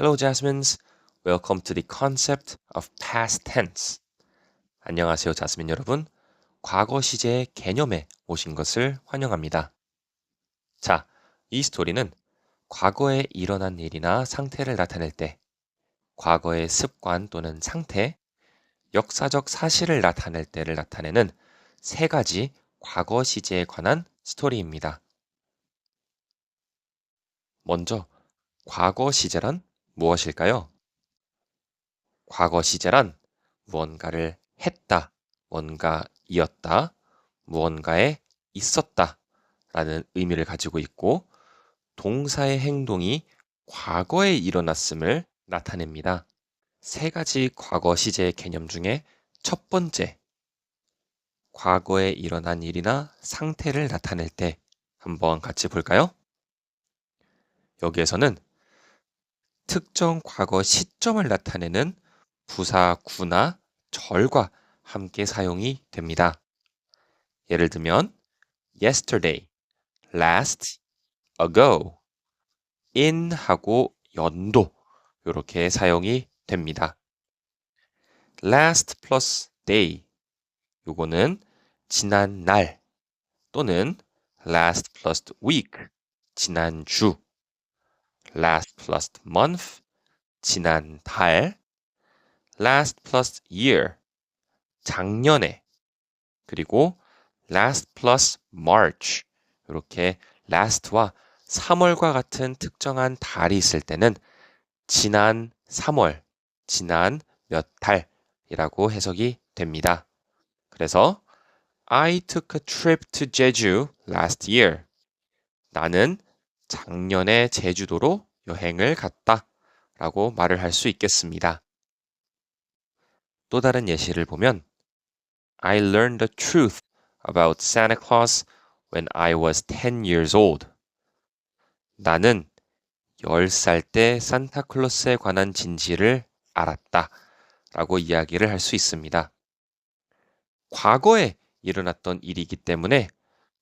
Hello, Jasmines. Welcome to the concept of past tense. 안녕하세요, 자스민 여러분. 과거 시제의 개념에 오신 것을 환영합니다. 자, 이 스토리는 과거에 일어난 일이나 상태를 나타낼 때, 과거의 습관 또는 상태, 역사적 사실을 나타낼 때를 나타내는 세 가지 과거 시제에 관한 스토리입니다. 먼저, 과거 시제란 무엇일까요? 과거 시제란 무언가를 했다, 뭔가이었다, 무언가에 있었다 라는 의미를 가지고 있고 동사의 행동이 과거에 일어났음을 나타냅니다. 세 가지 과거 시제의 개념 중에 첫 번째, 과거에 일어난 일이나 상태를 나타낼 때 한번 같이 볼까요? 여기에서는 특정 과거 시점을 나타내는 부사 구나 절과 함께 사용이 됩니다. 예를 들면 yesterday, last, ago, in 하고 연도 이렇게 사용이 됩니다. last plus day 요거는 지난 날 또는 last plus week 지난 주, last plus month 지난 달, last plus year 작년에 그리고 last plus March 이렇게 last와 3월과 같은 특정한 달이 있을 때는 지난 3월, 지난 몇 달이라고 해석이 됩니다. 그래서 I took a trip to Jeju last year. 나는 작년에 제주도로 여행을 갔다 라고 말을 할 수 있겠습니다. 또 다른 예시를 보면 I learned the truth about Santa Claus when I was 10 years old. 나는 10살 때 산타클로스에 관한 진실을 알았다 라고 이야기를 할 수 있습니다. 과거에 일어났던 일이기 때문에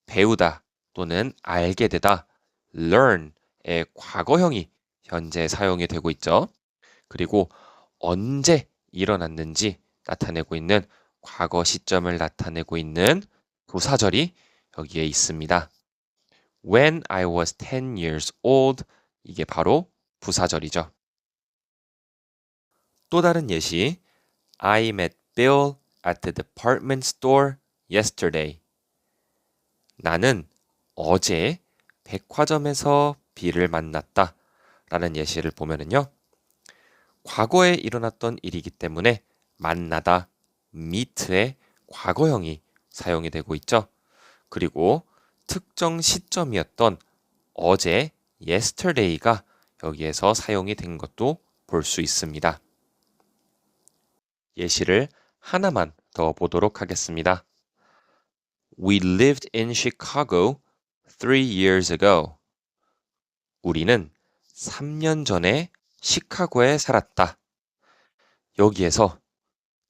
배우다 또는 알게 되다 learn의 과거형이 현재 사용이 되고 있죠. 그리고 언제 일어났는지 나타내고 있는 과거 시점을 나타내고 있는 부사절이 여기에 있습니다. When I was 10 years old 이게 바로 부사절이죠. 또 다른 예시 I met Bill at the department store yesterday. 나는 어제 백화점에서 빌을 만났다 라는 예시를 보면은요. 과거에 일어났던 일이기 때문에 만나다, meet의 과거형이 사용이 되고 있죠. 그리고 특정 시점이었던 어제 yesterday가 여기에서 사용이 된 것도 볼 수 있습니다. 예시를 하나만 더 보도록 하겠습니다. We lived in Chicago 3 years ago. 우리는 3년 전에 시카고에 살았다. 여기에서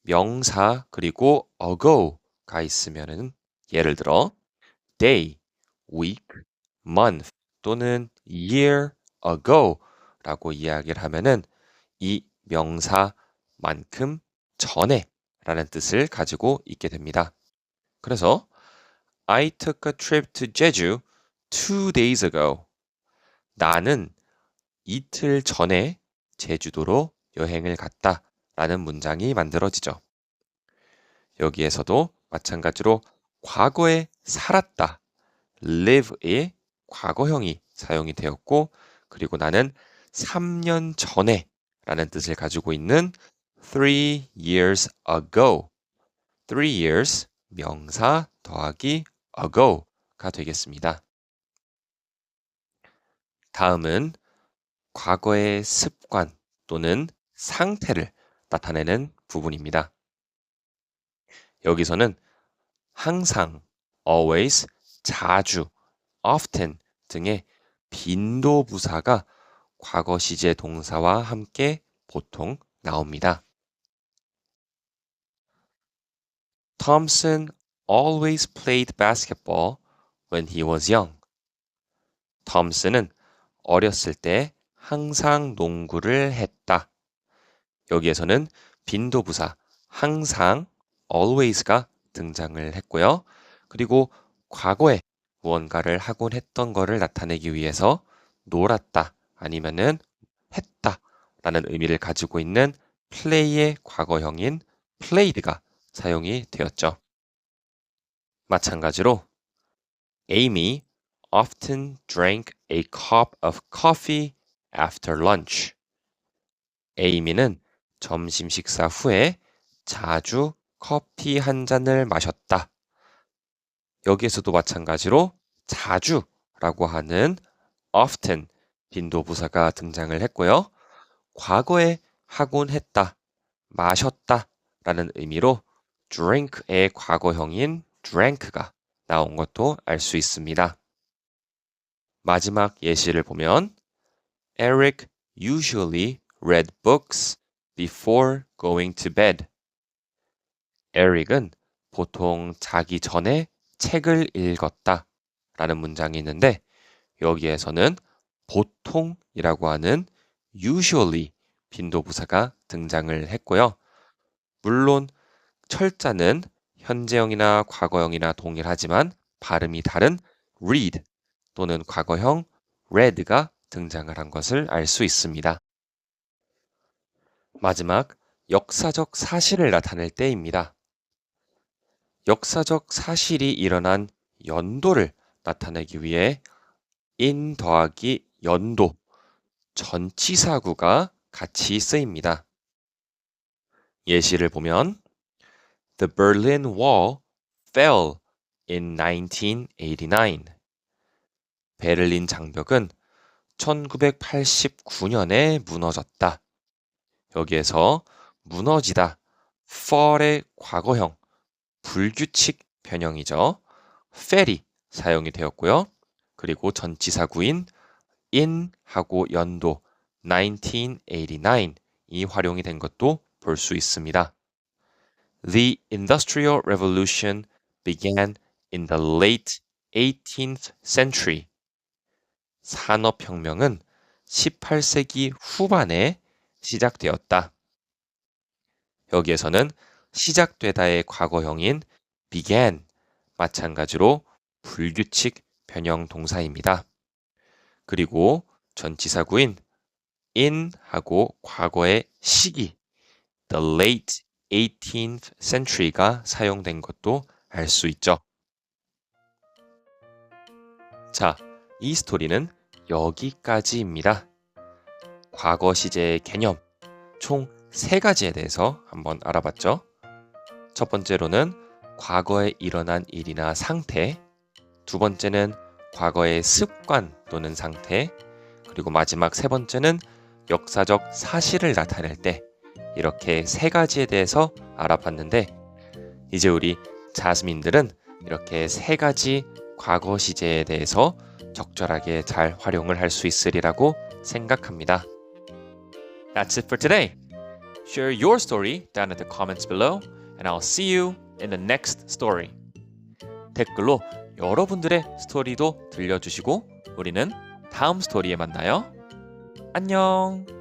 명사 그리고 ago가 있으면은 예를 들어 day, week, month 또는 year ago 라고 이야기를 하면은 이 명사만큼 전에 라는 뜻을 가지고 있게 됩니다. 그래서 I took a trip to Jeju 2 days ago. 나는 이틀 전에 제주도로 여행을 갔다 라는 문장이 만들어지죠. 여기에서도 마찬가지로 과거에 살았다, live의 과거형이 사용이 되었고 그리고 나는 3년 전에 라는 뜻을 가지고 있는 3 years ago 3 years 명사 더하기 ago가 되겠습니다. 다음은 과거의 습관 또는 상태를 나타내는 부분입니다. 여기서는 항상, always, 자주, often 등의 빈도부사가 과거 시제 동사와 함께 보통 나옵니다. Thompson always played basketball when he was young. 톰슨은 어렸을 때 항상 농구를 했다. 여기에서는 빈도부사 항상 always가 등장을 했고요. 그리고 과거에 무언가를 하곤 했던 거를 나타내기 위해서 놀았다 아니면은 했다 라는 의미를 가지고 있는 play의 과거형인 played가 사용이 되었죠. 마찬가지로 Amy often drank a cup of coffee after lunch. 에이미는 점심 식사 후에 자주 커피 한 잔을 마셨다. 여기에서도 마찬가지로 자주라고 하는 often 빈도부사가 등장을 했고요. 과거에 하곤 했다, 마셨다 라는 의미로 drink의 과거형인 drank가 나온 것도 알 수 있습니다. 마지막 예시를 보면 Eric usually read books before going to bed. 에릭은 보통 자기 전에 책을 읽었다 라는 문장이 있는데 여기에서는 보통이라고 하는 usually 빈도부사가 등장을 했고요. 물론 철자는 현재형이나 과거형이나 동일하지만 발음이 다른 read 또는 과거형 read가 등장을 한 것을 알 수 있습니다. 마지막 역사적 사실을 나타낼 때입니다. 역사적 사실이 일어난 연도를 나타내기 위해 in 더하기 연도, 전치사구가 같이 쓰입니다. 예시를 보면 The Berlin Wall fell in 1989. 베를린 장벽은 1989년에 무너졌다. 여기에서 무너지다, fall의 과거형, 불규칙 변형이죠. fell이 사용이 되었고요. 그리고 전치사구인 in 하고 연도 1989이 활용이 된 것도 볼 수 있습니다. The Industrial Revolution began in the late 18th century. 산업혁명은 18세기 후반에 시작되었다. 여기에서는 시작되다의 과거형인 began, 마찬가지로 불규칙 변형 동사입니다. 그리고 전치사구인 in 하고 과거의 시기, the late 18th century가 사용된 것도 알 수 있죠. 자, 이 스토리는 여기까지입니다. 과거 시제의 개념, 총 3가지에 대해서 한번 알아봤죠. 첫 번째로는 과거에 일어난 일이나 상태, 두 번째는 과거의 습관 또는 상태, 그리고 마지막 3번째는 역사적 사실을 나타낼 때 이렇게 3가지에 대해서 알아봤는데 이제 우리 자스민들은 이렇게 3가지 과거 시제에 대해서 적절하게 잘 활용을 할 수 있으리라고 생각합니다. That's it for today. Share your story down in the comments below and I'll see you in the next story. 댓글로 여러분들의 스토리도 들려주시고 우리는 다음 스토리에 만나요. 안녕!